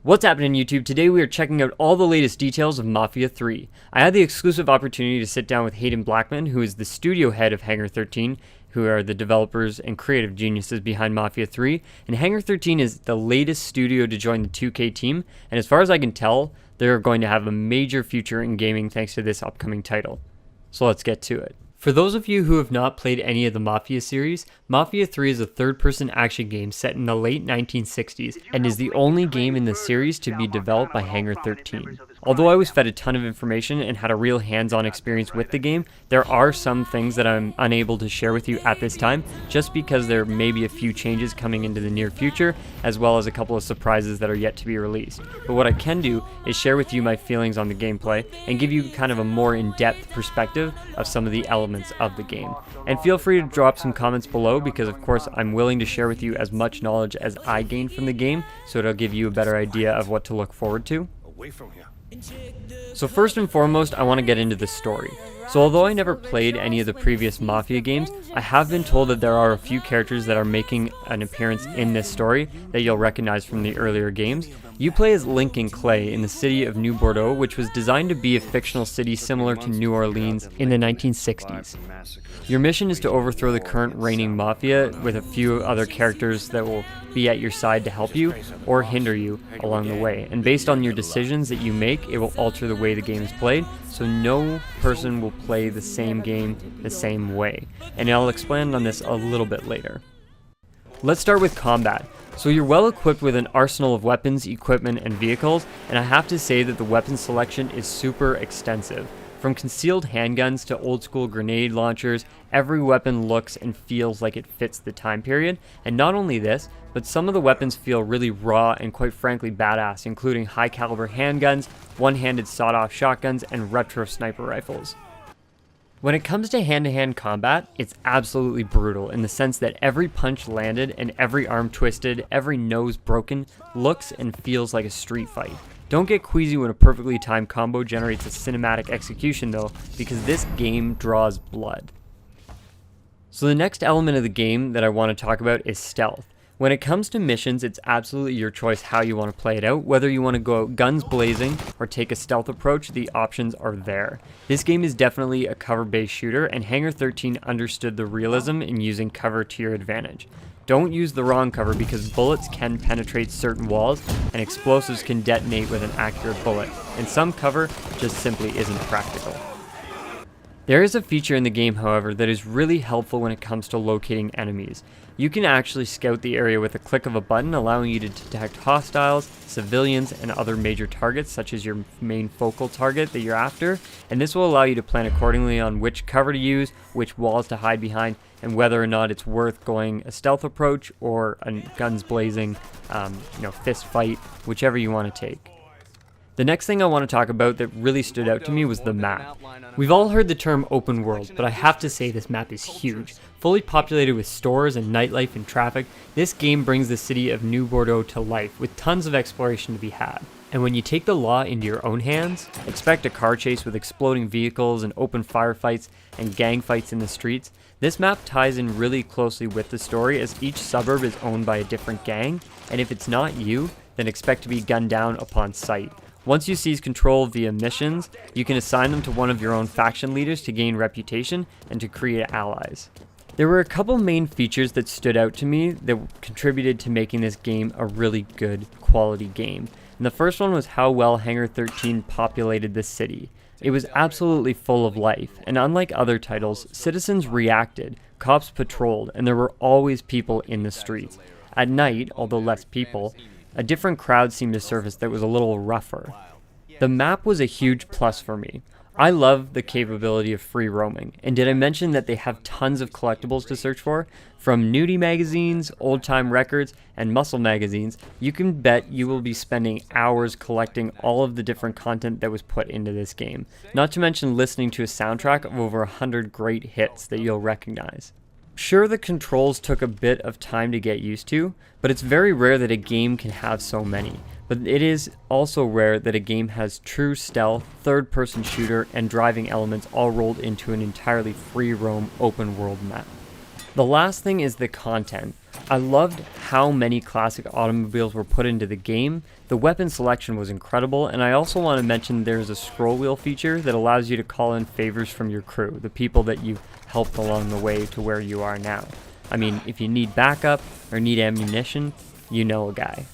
What's happening YouTube? Today we are checking out all the latest details of Mafia 3. I had the exclusive opportunity to sit down with Hayden Blackman, who is the studio head of Hangar 13, who are the developers and creative geniuses behind Mafia 3, and Hangar 13 is the latest studio to join the 2K team, and as far as I can tell, they're going to have a major future in gaming thanks to this upcoming title. So let's get to it. For those of you who have not played any of the Mafia series, Mafia 3 is a third-person action game set in the late 1960s and is the only game in the series to be developed by Hangar 13. Although I was fed a ton of information and had a real hands-on experience with the game, there are some things that I'm unable to share with you at this time, just because there may be a few changes coming into the near future, as well as a couple of surprises that are yet to be released. But what I can do is share with you my feelings on the gameplay and give you kind of a more in-depth perspective of some of the elements of the game. And feel free to drop some comments below, because of course I'm willing to share with you as much knowledge as I gain from the game, so it'll give you a better idea of what to look forward to. So first and foremost, I want to get into the story. So although I never played any of the previous Mafia games, I have been told that there are a few characters that are making an appearance in this story that you'll recognize from the earlier games. You play as Link and Clay in the city of New Bordeaux, which was designed to be a fictional city similar to New Orleans in the 1960s. Your mission is to overthrow the current reigning Mafia with a few other characters that will be at your side to help you or hinder you along the way. And based on your decisions that you make, it will alter the way the game is played, so no person will play the same game the same way. And I'll expand on this a little bit later. Let's start with combat. So you're well equipped with an arsenal of weapons, equipment, and vehicles, and I have to say that the weapon selection is super extensive. From concealed handguns to old school grenade launchers, every weapon looks and feels like it fits the time period. And not only this, but some of the weapons feel really raw and quite frankly badass, including high caliber handguns, one-handed sawed-off shotguns, and retro sniper rifles. When it comes to hand-to-hand combat, it's absolutely brutal in the sense that every punch landed and every arm twisted, every nose broken, looks and feels like a street fight. Don't get queasy when a perfectly timed combo generates a cinematic execution though, because this game draws blood. So the next element of the game that I want to talk about is stealth. When it comes to missions, it's absolutely your choice how you want to play it out. Whether you want to go out guns blazing or take a stealth approach, the options are there. This game is definitely a cover-based shooter, and Hangar 13 understood the realism in using cover to your advantage. Don't use the wrong cover, because bullets can penetrate certain walls and explosives can detonate with an accurate bullet, and some cover just simply isn't practical. There is a feature in the game, however, that is really helpful when it comes to locating enemies. You can actually scout the area with a click of a button, allowing you to detect hostiles, civilians, and other major targets, such as your main focal target that you're after, and this will allow you to plan accordingly on which cover to use, which walls to hide behind, and whether or not it's worth going a stealth approach or a guns blazing, fist fight, whichever you want to take. The next thing I want to talk about that really stood out to me was the map. We've all heard the term open world, but I have to say this map is huge. Fully populated with stores and nightlife and traffic, this game brings the city of New Bordeaux to life with tons of exploration to be had. And when you take the law into your own hands, expect a car chase with exploding vehicles and open firefights and gang fights in the streets. This map ties in really closely with the story, as each suburb is owned by a different gang, and if it's not you, then expect to be gunned down upon sight. Once you seize control via missions, you can assign them to one of your own faction leaders to gain reputation and to create allies. There were a couple main features that stood out to me that contributed to making this game a really good quality game. And the first one was how well Hangar 13 populated the city. It was absolutely full of life, and unlike other titles, citizens reacted, cops patrolled, and there were always people in the streets. At night, although less people, a different crowd seemed to surface that was a little rougher. The map was a huge plus for me. I love the capability of free roaming, and did I mention that they have tons of collectibles to search for? From nudie magazines, old-time records, and muscle magazines, you can bet you will be spending hours collecting all of the different content that was put into this game, not to mention listening to a soundtrack of over 100 great hits that you'll recognize. Sure, the controls took a bit of time to get used to, but it's very rare that a game can have so many. But it is also rare that a game has true stealth, third-person shooter, and driving elements all rolled into an entirely free-roam open-world map. The last thing is the content. I loved how many classic automobiles were put into the game. The weapon selection was incredible, and I also want to mention there's a scroll wheel feature that allows you to call in favors from your crew, the people that you've helped along the way to where you are now. I mean, if you need backup or need ammunition, you know a guy.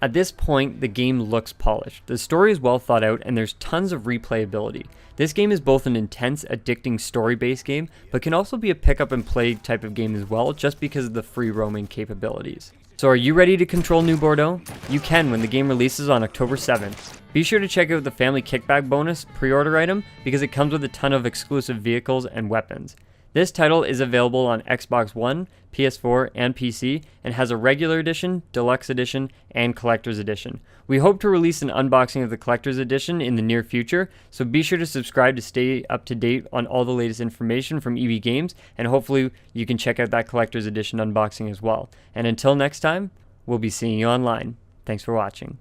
At this point, the game looks polished. The story is well thought out, and there's tons of replayability. This game is both an intense, addicting story-based game, but can also be a pick-up and play type of game as well, just because of the free roaming capabilities. So are you ready to control New Bordeaux? You can when the game releases on October 7th. Be sure to check out the Family Kickback bonus pre-order item, because it comes with a ton of exclusive vehicles and weapons. This title is available on Xbox One, PS4, and PC, and has a regular edition, deluxe edition, and collector's edition. We hope to release an unboxing of the collector's edition in the near future, so be sure to subscribe to stay up to date on all the latest information from EB Games, and hopefully you can check out that collector's edition unboxing as well. And until next time, we'll be seeing you online. Thanks for watching.